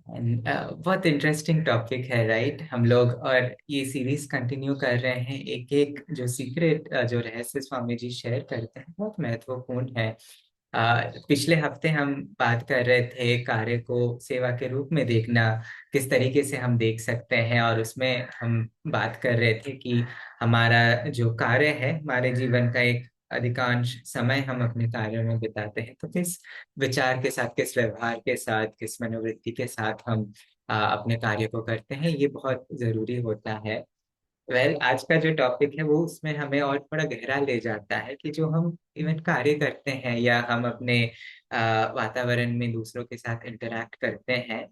बहुत interesting topic है, right? हम लोग और ये सीरीज कंटिन्यू कर रहे हैं। एक एक जो सीक्रेट, जो रहस्य स्वामी जी शेयर करते हैं, बहुत महत्वपूर्ण है। पिछले हफ्ते हम बात कर रहे थे कार्य को सेवा के रूप में देखना, किस तरीके से हम देख सकते हैं। और उसमें हम बात कर रहे थे कि हमारा जो कार्य है, हमारे जीवन का एक अधिकांश समय हम अपने कार्यों में बिताते हैं। तो किस विचार के साथ, किस व्यवहार के साथ, किस मनोवृत्ति के साथ हम अपने कार्य को करते हैं, ये बहुत जरूरी होता है। आज का जो टॉपिक है वो उसमें हमें और थोड़ा गहरा ले जाता है कि जो हम इवन कार्य करते हैं या हम अपने वातावरण में दूसरों के साथ इंटरेक्ट करते हैं,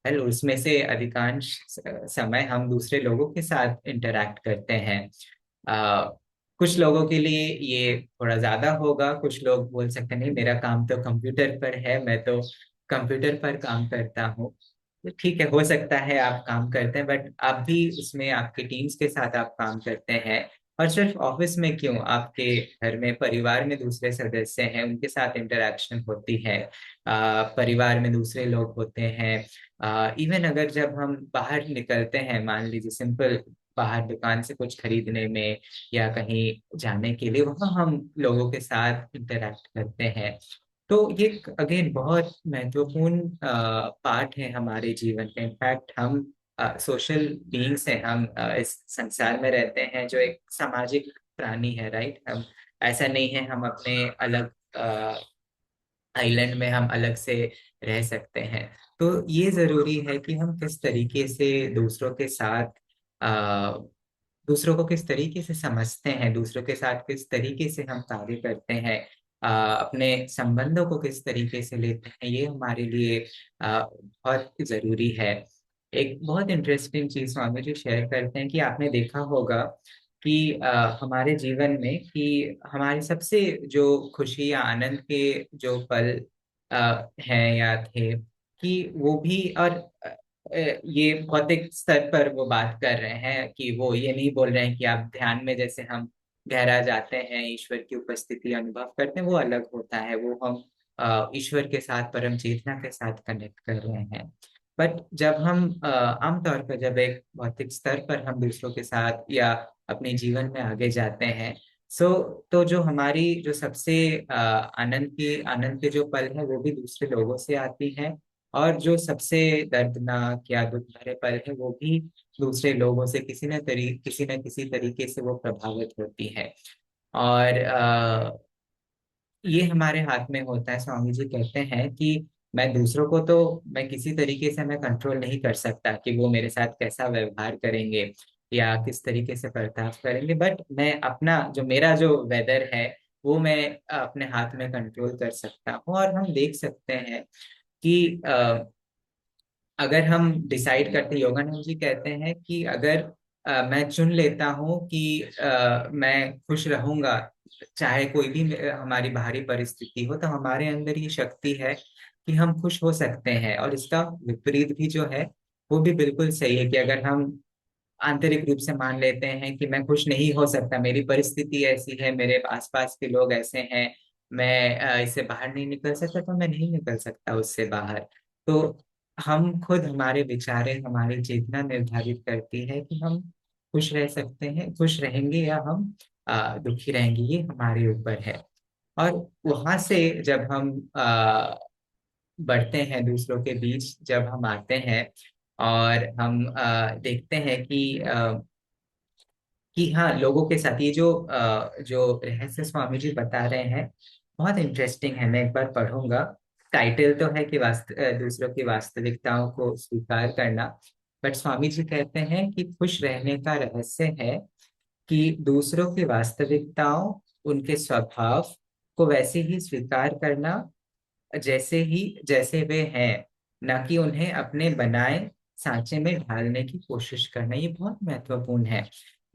वेल उसमें से अधिकांश समय हम दूसरे लोगों के साथ इंटरेक्ट करते हैं। आ, कुछ लोगों के लिए ये थोड़ा ज्यादा होगा। कुछ लोग बोल सकते हैं नहीं, मेरा काम तो कंप्यूटर पर है, मैं तो कंप्यूटर पर काम करता हूँ। तो ठीक है, हो सकता है आप काम करते हैं, बट आप भी उसमें आपके टीम्स के साथ आप काम करते हैं। और सिर्फ ऑफिस में क्यों, आपके घर में परिवार में दूसरे सदस्य हैं, उनके साथ इंटरेक्शन होती है। परिवार में दूसरे लोग होते हैं। इवन अगर जब हम बाहर निकलते हैं, मान लीजिए सिंपल बाहर दुकान से कुछ खरीदने में या कहीं जाने के लिए, वहाँ हम लोगों के साथ इंटरेक्ट करते हैं। तो ये अगेन बहुत महत्वपूर्ण पार्ट है हमारे जीवन का। इनफैक्ट हम सोशल बीइंग्स हैं। हम इस संसार में रहते हैं जो एक सामाजिक प्राणी है, राइट? हम ऐसा नहीं है हम अपने अलग आइलैंड में हम अलग से रह सकते हैं। तो ये जरूरी है कि हम किस तरीके से दूसरों के साथ, आ, दूसरों को किस तरीके से समझते हैं, दूसरों के साथ किस तरीके से हम कार्य करते हैं, अपने संबंधों को किस तरीके से लेते हैं, ये हमारे लिए बहुत जरूरी है। एक बहुत इंटरेस्टिंग चीज स्वामी जी शेयर करते हैं कि आपने देखा होगा कि हमारे जीवन में कि हमारे सबसे जो खुशी या आनंद के जो पल हैं या थे, कि वो भी, और ये भौतिक स्तर पर वो बात कर रहे हैं कि वो ये नहीं बोल रहे हैं कि आप ध्यान में जैसे हम गहरा जाते हैं, ईश्वर की उपस्थिति अनुभव करते हैं, वो अलग होता है। वो हम ईश्वर के साथ, परम चेतना के साथ कनेक्ट कर रहे हैं। बट जब हम आमतौर पर जब एक भौतिक स्तर पर हम दूसरों के साथ या अपने जीवन में आगे जाते हैं, सो तो जो हमारी जो सबसे आनंद के जो पल है, वो भी दूसरे लोगों से आती है। और जो सबसे दर्दनाक या दुख भरे पल है, वो भी दूसरे लोगों से किसी न किसी तरीके से वो प्रभावित होती है। और ये हमारे हाथ में होता है। स्वामी जी कहते हैं कि मैं दूसरों को तो मैं किसी तरीके से मैं कंट्रोल नहीं कर सकता कि वो मेरे साथ कैसा व्यवहार करेंगे या किस तरीके से बर्ताव करेंगे, बट मैं अपना जो मेरा जो वेदर है, वो मैं अपने हाथ में कंट्रोल कर सकता हूँ। और हम देख सकते हैं कि अगर हम डिसाइड करते, योगानंद जी कहते हैं कि अगर मैं चुन लेता हूँ कि मैं खुश रहूंगा, चाहे कोई भी हमारी बाहरी परिस्थिति हो, तो हमारे अंदर ये शक्ति है कि हम खुश हो सकते हैं। और इसका विपरीत भी जो है, वो भी बिल्कुल सही है कि अगर हम आंतरिक रूप से मान लेते हैं कि मैं खुश नहीं हो सकता, मेरी परिस्थिति ऐसी है, मेरे आसपास के लोग ऐसे हैं, मैं इससे बाहर नहीं निकल सकता, तो मैं नहीं निकल सकता उससे बाहर। तो हम खुद, हमारे विचारें, हमारी चेतना निर्धारित करती है कि हम खुश रह सकते हैं, खुश रहेंगे या हम दुखी रहेंगे, ये हमारे ऊपर है। और वहां से जब हम बढ़ते हैं दूसरों के बीच, जब हम आते हैं और हम देखते हैं कि हाँ, लोगों के साथ ये जो रहस्य स्वामी जी बता रहे हैं, बहुत इंटरेस्टिंग है। मैं एक बार पढ़ूंगा। टाइटल तो है कि दूसरों की वास्तविकताओं को स्वीकार करना। बट स्वामी जी कहते हैं कि खुश रहने का रहस्य है कि दूसरों की वास्तविकताओं, उनके स्वभाव को वैसे ही स्वीकार करना जैसे वे हैं, ना कि उन्हें अपने बनाए सांचे में ढालने की कोशिश करना। ये बहुत महत्वपूर्ण है,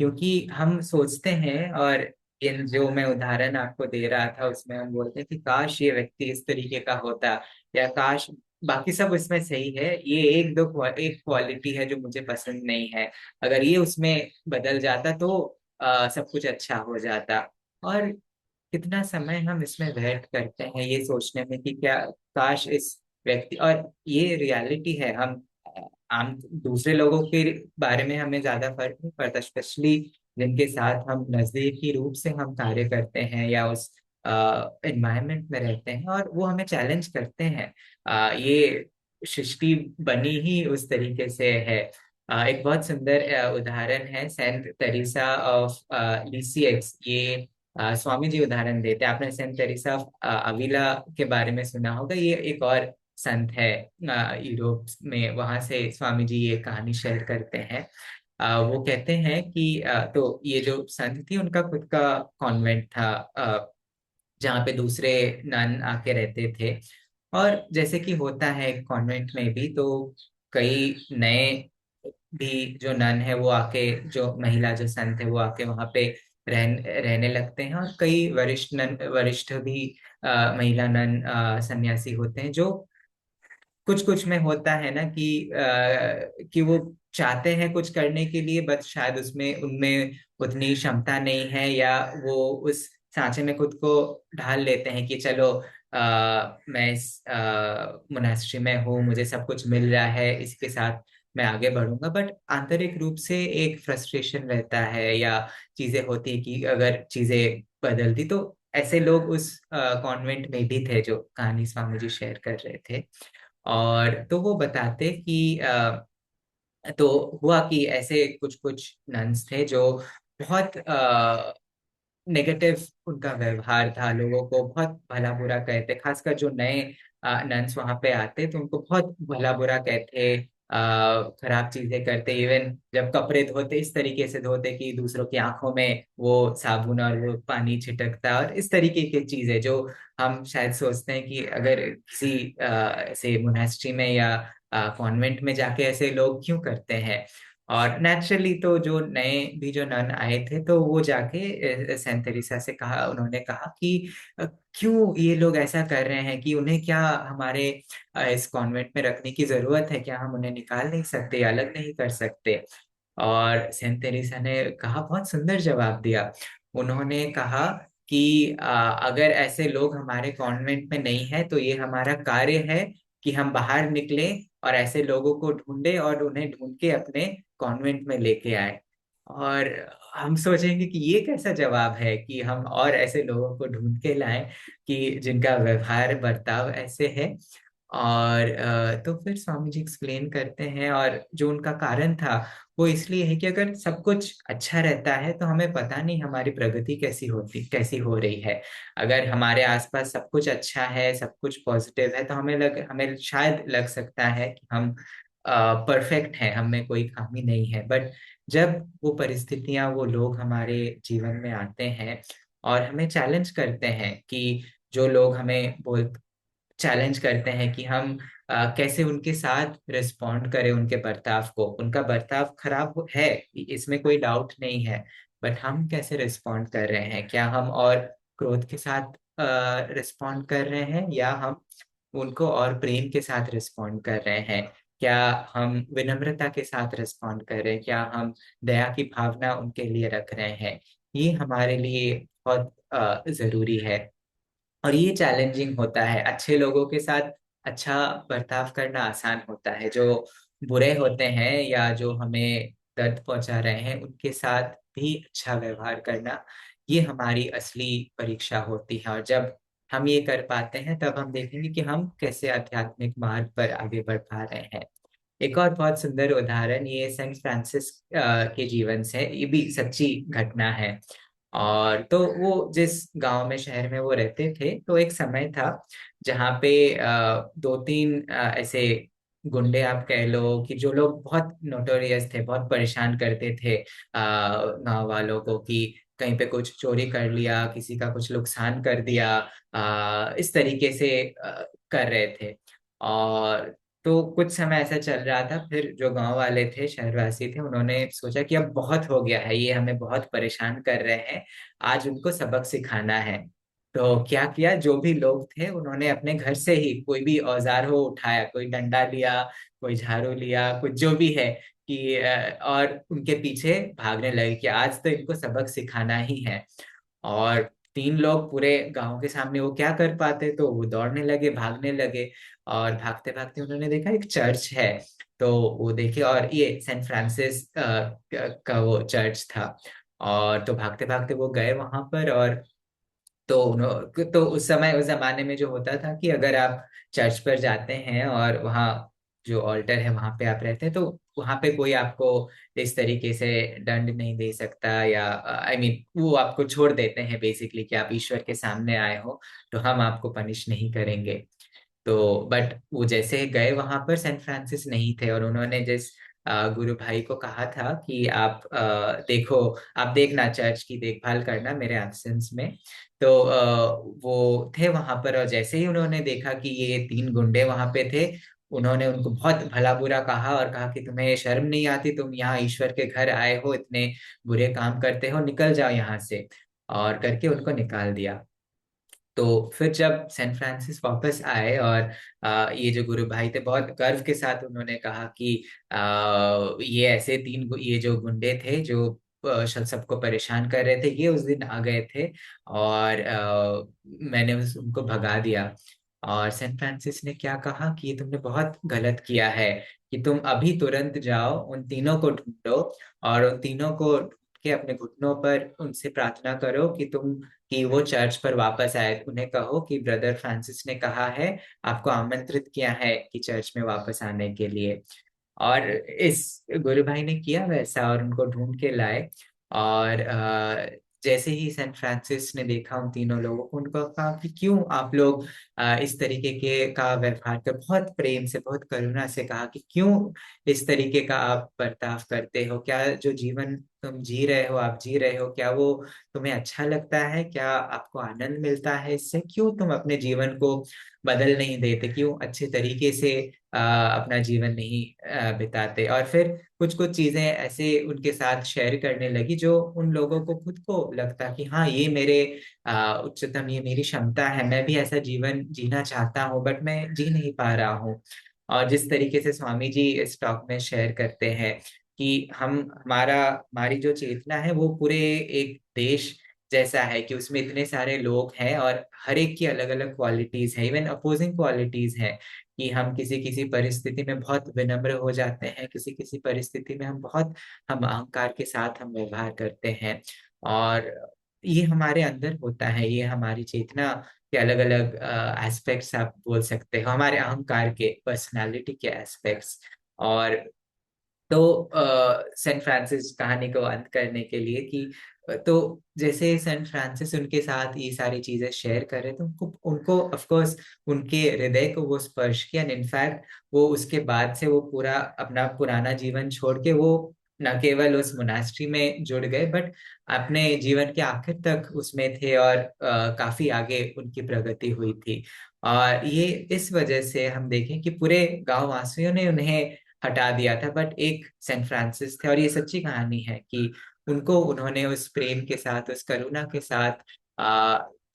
क्योंकि हम सोचते हैं, और इन जो मैं उदाहरण आपको दे रहा था उसमें हम बोलते हैं कि काश ये व्यक्ति इस तरीके का होता, या काश बाकी सब इसमें सही है, ये एक क्वालिटी है जो मुझे पसंद नहीं है, अगर ये उसमें बदल जाता तो सब कुछ अच्छा हो जाता। और कितना समय हम इसमें व्यर्थ करते हैं ये सोचने में कि क्या, काश इस व्यक्ति, और ये रियलिटी है। हम आम दूसरे लोगों के बारे में हमें ज्यादा फर्क नहीं पड़ता, स्पेशली जिनके साथ हम नजदीकी रूप से हम कार्य करते हैं या उस एनवायरनमेंट में रहते हैं, और वो हमें चैलेंज करते हैं। ये सृष्टि बनी ही उस तरीके से है। एक बहुत सुंदर उदाहरण है सेंट तेरेसा ऑफ लिसिएक्स। ये स्वामी जी उदाहरण देते हैं। आपने सेंट तेरेसा ऑफ अविला के बारे में सुना होगा। ये एक और संत है यूरोप में, वहां से स्वामी जी ये कहानी शेयर करते हैं। वो कहते हैं कि तो ये जो संत थी उनका खुद का कॉन्वेंट था, जहाँ पे दूसरे नन आके रहते थे। और जैसे कि होता है कॉन्वेंट में भी, तो कई नए भी जो नन है वो आके, जो महिला जो संत है वो आके वहाँ पे रहने लगते हैं। और कई वरिष्ठ भी महिला नन सन्यासी होते हैं, जो कुछ कुछ में होता है ना कि वो चाहते हैं कुछ करने के लिए, बट शायद उसमें उनमें उतनी क्षमता नहीं है, या वो उस सांचे में खुद को ढाल लेते हैं कि चलो मैं इस मोनास्ट्री में हूँ, मुझे सब कुछ मिल रहा है, इसके साथ मैं आगे बढ़ूंगा। बट आंतरिक रूप से एक फ्रस्ट्रेशन रहता है, या चीजें होती है कि अगर चीजें बदलती, तो ऐसे लोग उस कॉन्वेंट में भी थे जो कहानी स्वामी जी शेयर कर रहे थे। और तो वो बताते कि तो हुआ कि ऐसे कुछ कुछ नन्स थे जो बहुत नेगेटिव उनका व्यवहार था, लोगों को बहुत भला बुरा कहते, खासकर जो नए नन्स वहां पे आते तो उनको बहुत भला बुरा कहते, खराब चीजें करते। इवन जब कपड़े धोते इस तरीके से धोते कि दूसरों की आंखों में वो साबुन और वो पानी छिटकता, और इस तरीके की चीजें जो हम शायद सोचते हैं कि अगर किसी ऐसे मोनास्ट्री में या कॉन्वेंट में जाके ऐसे लोग क्यों करते हैं। और नेचुरली तो जो नए भी जो नन आए थे, तो वो जाके सेंट तेरेसा से कहा, उन्होंने कहा कि क्यों ये लोग ऐसा कर रहे हैं, कि उन्हें क्या हमारे इस कॉन्वेंट में रखने की जरूरत है, क्या हम उन्हें निकाल नहीं सकते, अलग नहीं कर सकते। और सेंट तेरेसा ने कहा, बहुत सुंदर जवाब दिया। उन्होंने कहा कि अगर ऐसे लोग हमारे कॉन्वेंट में नहीं है, तो ये हमारा कार्य है कि हम बाहर निकले और ऐसे लोगों को ढूंढे और उन्हें ढूंढ के अपने कॉन्वेंट में लेके आए। और हम सोचेंगे कि ये कैसा जवाब है कि हम और ऐसे लोगों को ढूंढ के लाएं कि जिनका व्यवहार बर्ताव ऐसे है। और तो फिर स्वामी जी एक्सप्लेन करते हैं, और जो उनका कारण था वो इसलिए है कि अगर सब कुछ अच्छा रहता है, तो हमें पता नहीं हमारी प्रगति कैसी हो रही है। अगर हमारे आसपास सब कुछ अच्छा है, सब कुछ पॉजिटिव है, तो हमें शायद लग सकता है कि हम परफेक्ट हैं, हमें कोई खामी नहीं है। बट जब वो परिस्थितियां, वो लोग हमारे जीवन में आते हैं और हमें चैलेंज करते हैं, कि जो लोग हमें बोल चैलेंज करते हैं कि हम कैसे उनके साथ रिस्पॉन्ड करें, उनके बर्ताव को, उनका बर्ताव खराब है, इसमें कोई डाउट नहीं है, बट हम कैसे रिस्पॉन्ड कर रहे हैं, क्या हम और क्रोध के साथ रिस्पॉन्ड कर रहे हैं, या हम उनको और प्रेम के साथ रिस्पॉन्ड कर रहे हैं, क्या हम विनम्रता के साथ रिस्पॉन्ड कर रहे हैं, क्या हम दया की भावना उनके लिए रख रहे हैं। ये हमारे लिए बहुत जरूरी है। और ये चैलेंजिंग होता है। अच्छे लोगों के साथ अच्छा बर्ताव करना आसान होता है, जो बुरे होते हैं या जो हमें दर्द पहुंचा रहे हैं उनके साथ भी अच्छा व्यवहार करना, ये हमारी असली परीक्षा होती है। और जब हम ये कर पाते हैं, तब हम देखेंगे कि हम कैसे आध्यात्मिक मार्ग पर आगे बढ़ पा रहे हैं। एक और बहुत सुंदर उदाहरण ये सेंट फ्रांसिस के जीवन से, ये भी सच्ची घटना है। और तो वो जिस गांव में, शहर में वो रहते थे, तो एक समय था जहाँ पे दो तीन ऐसे गुंडे आप कह लो, कि जो लोग बहुत नोटोरियस थे, बहुत परेशान करते थे गांव वालों को, कि कहीं पे कुछ चोरी कर लिया, किसी का कुछ नुकसान कर दिया, इस तरीके से कर रहे थे। और तो कुछ समय ऐसा चल रहा था, फिर जो गांव वाले थे, शहरवासी थे, उन्होंने सोचा कि अब बहुत हो गया है, ये हमें बहुत परेशान कर रहे हैं, आज उनको सबक सिखाना है। तो क्या किया, जो भी लोग थे उन्होंने अपने घर से ही कोई भी औजार हो उठाया, कोई डंडा लिया, कोई झाड़ू लिया, कुछ जो भी है, कि और उनके पीछे भागने लगे कि आज तो इनको सबक सिखाना ही है। और तीन लोग पूरे गांव के सामने वो क्या कर पाते, तो वो दौड़ने लगे, भागने लगे। और भागते भागते उन्होंने देखा एक चर्च है। तो वो देखे, और ये सैन फ्रांसिस का वो चर्च था। और तो भागते भागते वो गए वहां पर। और तो तो उस समय, उस जमाने में जो होता था कि अगर आप चर्च पर जाते हैं और वहाँ जो ऑल्टर है वहां पे आप रहते हैं, तो वहां पे कोई आपको इस तरीके से दंड नहीं दे सकता, या आई मीन वो आपको छोड़ देते हैं बेसिकली कि आप ईश्वर के सामने आए हो, तो हम आपको पनिश नहीं करेंगे। तो बट वो जैसे गए वहां पर, सैन फ्रांसिस नहीं थे। और उन्होंने जिस गुरु भाई को कहा था कि आप देखो, आप देखना, चर्च की देखभाल करना मेरे एब्सेंस में। तो वो थे वहां पर, और जैसे ही उन्होंने देखा कि ये तीन गुंडे वहां पे थे, उन्होंने उनको बहुत भला बुरा कहा और कहा कि तुम्हें शर्म नहीं आती, तुम यहाँ ईश्वर के घर आए हो, इतने बुरे काम करते हो, निकल जाओ यहाँ से। और करके उनको निकाल दिया। तो फिर जब सैन फ्रांसिस वापस आए, और ये जो गुरु भाई थे, बहुत गर्व के साथ उन्होंने कहा कि ये ऐसे तीन ये जो गुंडे थे जो सबको परेशान कर रहे थे, ये उस दिन आ गए थे, और मैंने उनको भगा दिया। और सैन फ्रांसिस ने क्या कहा कि ये तुमने बहुत गलत किया है, कि तुम अभी तुरंत जाओ, उन तीनों को ढूंढो, और उन तीनों को ढूंढ के अपने घुटनों पर उनसे प्रार्थना करो कि तुम कि वो चर्च पर वापस आए। उन्हें कहो कि ब्रदर फ्रांसिस ने कहा है, आपको आमंत्रित किया है कि चर्च में वापस आने के लिए। और इस गुरु भाई ने किया वैसा, और उनको ढूंढ के लाए। और जैसे ही सैन फ्रांसिस ने देखा उन तीनों लोगों को, उनको कहा कि क्यों आप लोग इस तरीके के का व्यवहार कर, बहुत प्रेम से, बहुत करुणा से कहा कि क्यों इस तरीके का आप बर्ताव करते हो, क्या जो जीवन तुम जी रहे हो, आप जी रहे हो, क्या वो तुम्हें अच्छा लगता है, क्या आपको आनंद मिलता है इससे, क्यों तुम अपने जीवन को बदल नहीं देते, क्यों अच्छे तरीके से अपना जीवन नहीं बिताते। और फिर कुछ कुछ चीजें ऐसे उनके साथ शेयर करने लगी जो उन लोगों को खुद को लगता कि हाँ, ये मेरे उच्चतम, ये मेरी क्षमता है, मैं भी ऐसा जीवन जीना चाहता हूँ, बट मैं जी नहीं पा रहा हूँ। और जिस तरीके से स्वामी जी इस टॉक में शेयर करते हैं कि हम हमारी जो चेतना है वो पूरे एक देश जैसा है, कि उसमें इतने सारे लोग हैं, और हर एक की अलग अलग क्वालिटीज है, इवन अपोजिंग क्वालिटीज है। कि हम किसी किसी परिस्थिति में बहुत विनम्र हो जाते हैं, किसी किसी परिस्थिति में हम अहंकार के साथ हम व्यवहार करते हैं। और ये हमारे अंदर होता है, ये हमारी चेतना के अलग अलग एस्पेक्ट्स आप बोल सकते हो, हमारे अहंकार के, पर्सनालिटी के एस्पेक्ट्स। और तो सेंट फ्रांसिस कहानी को अंत करने के लिए कि तो जैसे सेंट फ्रांसिस उनके साथ ये सारी चीजें शेयर कर रहे थे, उनको उनको ऑफ कोर्स उनके हृदय को वो स्पर्श किया। इनफैक्ट वो उसके बाद से वो पूरा अपना पुराना जीवन छोड़ के वो न केवल उस मोनास्ट्री में जुड़ गए, बट अपने जीवन के आखिर तक उसमें थे, और काफी आगे उनकी प्रगति हुई थी। और ये इस वजह से हम देखें कि पूरे गांव वासियों ने उन्हें हटा दिया था, बट एक सेंट फ्रांसिस थे, और ये सच्ची कहानी है कि उनको उन्होंने उस प्रेम के साथ, उस करुणा के साथ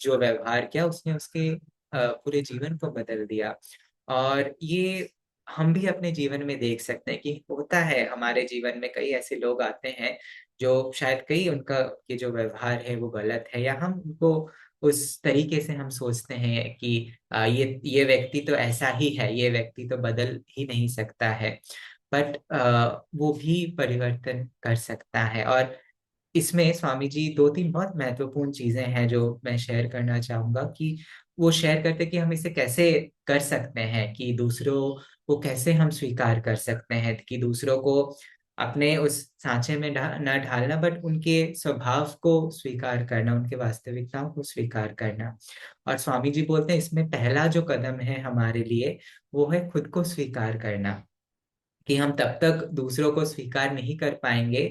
जो व्यवहार किया, उसने उसके पूरे जीवन को बदल दिया। और ये हम भी अपने जीवन में देख सकते हैं कि होता है, हमारे जीवन में कई ऐसे लोग आते हैं जो शायद कई उनका ये जो व्यवहार है वो गलत है, या हम उनको उस तरीके से हम सोचते हैं कि ये व्यक्ति तो ऐसा ही है, ये व्यक्ति तो बदल ही नहीं सकता है। बट वो भी परिवर्तन कर सकता है। और इसमें स्वामी जी दो तीन बहुत महत्वपूर्ण चीजें हैं जो मैं शेयर करना चाहूंगा, कि वो शेयर करते कि हम इसे कैसे कर सकते हैं, कि दूसरों को कैसे हम स्वीकार कर सकते हैं, कि दूसरों को अपने उस सांचे में न ढालना, बट उनके स्वभाव को स्वीकार करना, उनके वास्तविकताओं को स्वीकार करना। और स्वामी जी बोलते हैं इसमें पहला जो कदम है हमारे लिए, वो है खुद को स्वीकार करना। कि हम तब तक दूसरों को स्वीकार नहीं कर पाएंगे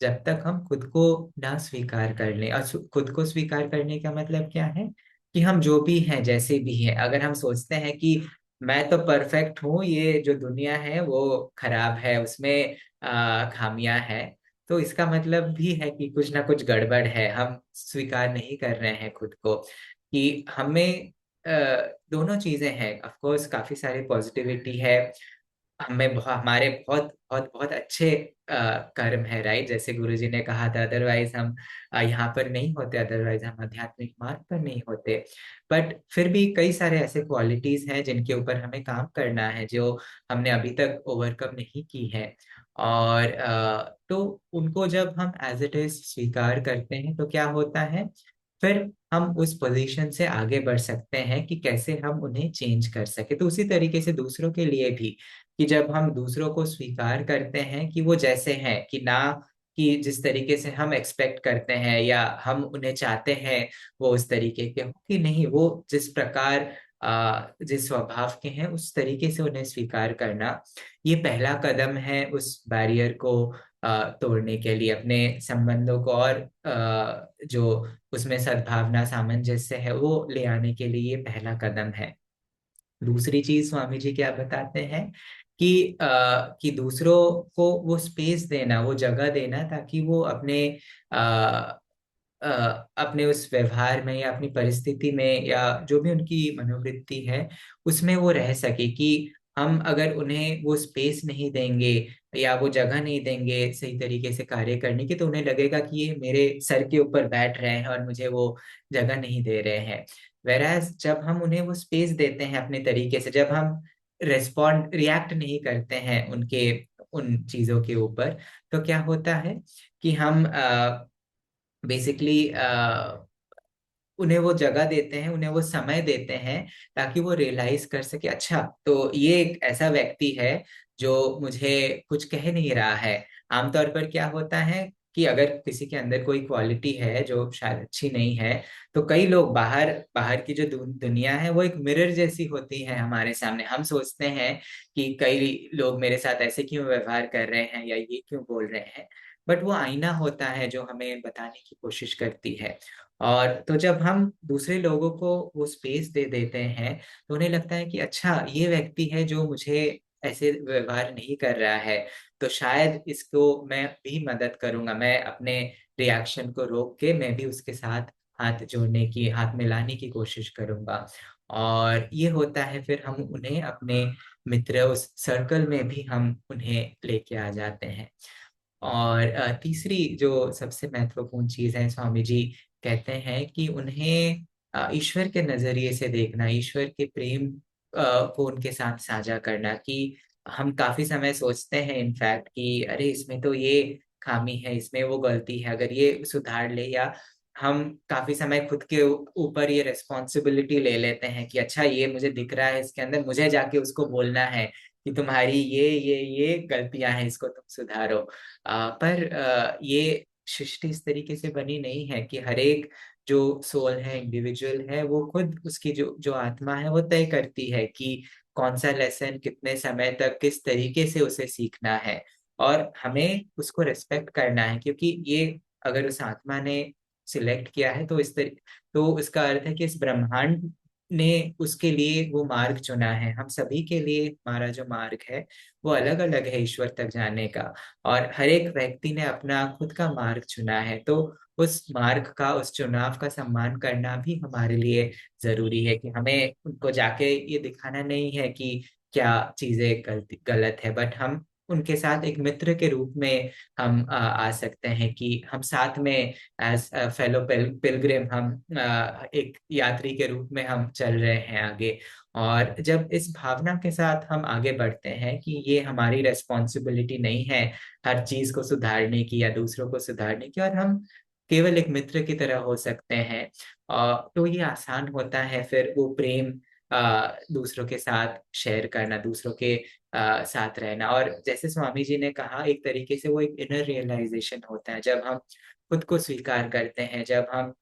जब तक हम खुद को ना स्वीकार कर लें। और खुद को स्वीकार करने का मतलब क्या है, कि हम जो भी हैं, जैसे भी हैं, अगर हम सोचते हैं कि मैं तो परफेक्ट हूँ, ये जो दुनिया है वो खराब है, उसमें खामियां हैं, तो इसका मतलब भी है कि कुछ ना कुछ गड़बड़ है, हम स्वीकार नहीं कर रहे हैं खुद को। कि हमें दोनों चीजें हैं, ऑफ कोर्स काफी सारी पॉजिटिविटी है, हमें हमारे बहुत बहुत बहुत अच्छे कर्म है, राइट? जैसे गुरुजी ने कहा था, अदरवाइज हम यहाँ पर नहीं होते, अदरवाइज हम आध्यात्मिक मार्ग पर नहीं होते। बट फिर भी कई सारे ऐसे क्वालिटीज हैं जिनके ऊपर हमें काम करना है, जो हमने अभी तक ओवरकम नहीं की है। और तो उनको जब हम एज इट इज स्वीकार करते हैं तो क्या होता है, फिर हम उस पोजीशन से आगे बढ़ सकते हैं कि कैसे हम उन्हें चेंज कर सके। तो उसी तरीके से दूसरों के लिए भी, कि जब हम दूसरों को स्वीकार करते हैं कि वो जैसे हैं, कि ना कि जिस तरीके से हम एक्सपेक्ट करते हैं या हम उन्हें चाहते हैं वो उस तरीके के हो, कि नहीं, वो जिस प्रकार जिस स्वभाव के हैं उस तरीके से उन्हें स्वीकार करना, ये पहला कदम है उस बैरियर को तोड़ने के लिए, अपने संबंधों को और जो उसमें सद्भावना सामंजस्य है वो ले आने के लिए, ये पहला कदम है। दूसरी चीज स्वामी जी क्या बताते हैं कि दूसरों को वो स्पेस देना, वो जगह देना, ताकि वो अपने उस व्यवहार में या अपनी परिस्थिति में या जो भी उनकी मनोवृत्ति है उसमें वो रह सके। कि हम अगर उन्हें वो स्पेस नहीं देंगे या वो जगह नहीं देंगे सही तरीके से कार्य करने की, तो उन्हें लगेगा कि ये मेरे सर के ऊपर बैठ रहे हैं और मुझे वो जगह नहीं दे रहे हैं। वेराज जब हम उन्हें वो स्पेस देते हैं अपने तरीके से, जब हम रिएक्ट नहीं करते हैं उनके उन चीजों के ऊपर, तो क्या होता है कि हम बेसिकली उन्हें वो जगह देते हैं, उन्हें वो समय देते हैं, ताकि वो रियलाइज कर सके, अच्छा तो ये एक ऐसा व्यक्ति है जो मुझे कुछ कह नहीं रहा है। आमतौर पर क्या होता है कि अगर किसी के अंदर कोई क्वालिटी है जो शायद अच्छी नहीं है, तो कई लोग बाहर बाहर की जो दुनिया है वो एक मिरर जैसी होती है हमारे सामने। हम सोचते हैं कि कई लोग मेरे साथ ऐसे क्यों व्यवहार कर रहे हैं या ये क्यों बोल रहे हैं, बट वो आईना होता है जो हमें बताने की कोशिश करती है। और तो जब हम दूसरे लोगों को वो स्पेस दे देते हैं, तो उन्हें लगता है कि अच्छा ये व्यक्ति है जो मुझे ऐसे व्यवहार नहीं कर रहा है, तो शायद इसको मैं भी मदद करूंगा, मैं अपने रिएक्शन को रोक के मैं भी उसके साथ हाथ जोड़ने की, हाथ मिलाने की कोशिश करूंगा। और ये होता है, फिर हम उन्हें अपने मित्र उस सर्कल में भी हम उन्हें लेके आ जाते हैं। और तीसरी जो सबसे महत्वपूर्ण चीज है, स्वामी जी कहते हैं कि उन्हें ईश्वर के नजरिए से देखना, ईश्वर के प्रेम को उनके साथ साझा करना। कि हम काफी समय सोचते हैं इनफैक्ट कि अरे इसमें तो ये खामी है, इसमें वो गलती है, अगर ये सुधार ले, या हम काफी समय खुद के ऊपर ये रिस्पॉन्सिबिलिटी ले लेते हैं कि अच्छा ये मुझे दिख रहा है इसके अंदर, मुझे जाके उसको बोलना है कि तुम्हारी ये गलतियां हैं, इसको तुम सुधारो। पर ये सृष्टि इस तरीके से बनी नहीं है कि हर एक जो सोल है, इंडिविजुअल है, वो खुद उसकी जो जो आत्मा है वो तय करती है कि कौन सा लेसन कितने समय तक किस तरीके से उसे सीखना है। और हमें उसको रेस्पेक्ट करना है, क्योंकि ये अगर उस आत्मा ने सिलेक्ट किया है तो तो इसका अर्थ है कि इस ब्रह्मांड ने उसके लिए वो मार्ग चुना है। हम सभी के लिए हमारा जो मार्ग है वो अलग अलग है ईश्वर तक जाने का, और हर एक व्यक्ति ने अपना खुद का मार्ग चुना है। तो उस मार्ग का, उस चुनाव का सम्मान करना भी हमारे लिए जरूरी है। कि हमें उनको जाके ये दिखाना नहीं है कि क्या चीजें गलत है, बट हम उनके साथ एक मित्र के रूप में हम आ सकते हैं कि हम साथ में एज फेलो पिलग्रिम हम एक यात्री के रूप में हम चल रहे हैं आगे। और जब इस भावना के साथ हम आगे बढ़ते हैं कि ये हमारी रेस्पॉन्सिबिलिटी नहीं है हर चीज को सुधारने की या दूसरों को सुधारने की, और हम केवल एक मित्र की तरह हो सकते हैं, तो ये आसान होता है फिर वो प्रेम दूसरों के साथ शेयर करना, दूसरों के साथ रहना। और जैसे स्वामी जी ने कहा, एक तरीके से वो एक इनर रियलाइजेशन होता है जब हम खुद को स्वीकार करते हैं, जब हम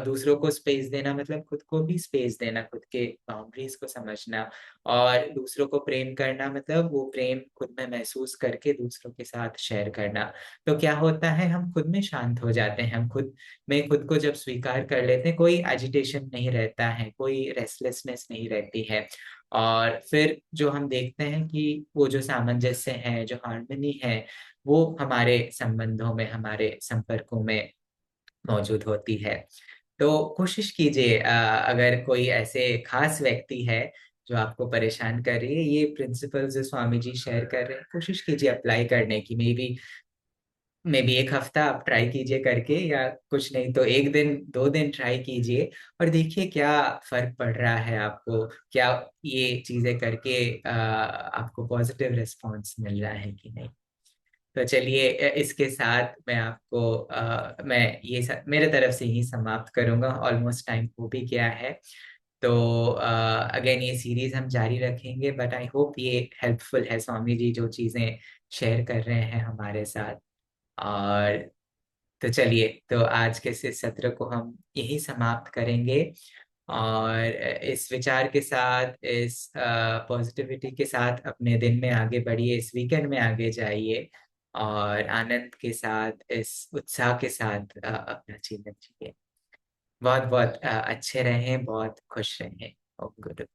दूसरों को स्पेस देना मतलब खुद को भी स्पेस देना, खुद के बाउंड्रीज को समझना। और दूसरों को प्रेम करना मतलब वो प्रेम खुद में महसूस करके दूसरों के साथ शेयर करना। तो क्या होता है, हम खुद में शांत हो जाते हैं, हम खुद में खुद को जब स्वीकार कर लेते हैं, कोई एजिटेशन नहीं रहता है, कोई रेस्टलेसनेस नहीं रहती है। और फिर जो हम देखते हैं कि वो जो सामंजस्य है, जो हार्मनी है, वो हमारे संबंधों में, हमारे संपर्कों में मौजूद होती है। तो कोशिश कीजिए, अगर कोई ऐसे खास व्यक्ति है जो आपको परेशान कर रही है, ये प्रिंसिपल्स जो स्वामी जी शेयर कर रहे हैं, कोशिश कीजिए अप्लाई करने की। मे बी एक हफ्ता आप ट्राई कीजिए करके, या कुछ नहीं तो एक दिन 2 दिन ट्राई कीजिए, और देखिए क्या फर्क पड़ रहा है आपको, क्या ये चीजें करके आपको पॉजिटिव रिस्पॉन्स मिल रहा है कि नहीं। तो चलिए, इसके साथ मैं आपको मैं मेरे तरफ से ही समाप्त करूंगा, ऑलमोस्ट टाइम हो भी गया है। तो अगेन ये सीरीज हम जारी रखेंगे, बट आई होप ये हेल्पफुल है, स्वामी जी जो चीजें शेयर कर रहे हैं हमारे साथ। और तो चलिए, तो आज के इस सत्र को हम यही समाप्त करेंगे, और इस विचार के साथ, इस पॉजिटिविटी के साथ अपने दिन में आगे बढ़िए, इस वीकेंड में आगे जाइए, और आनंद के साथ, इस उत्साह के साथ अपना जीवन जिए। बहुत बहुत अच्छे रहें, बहुत खुश रहें। ओम गुरु।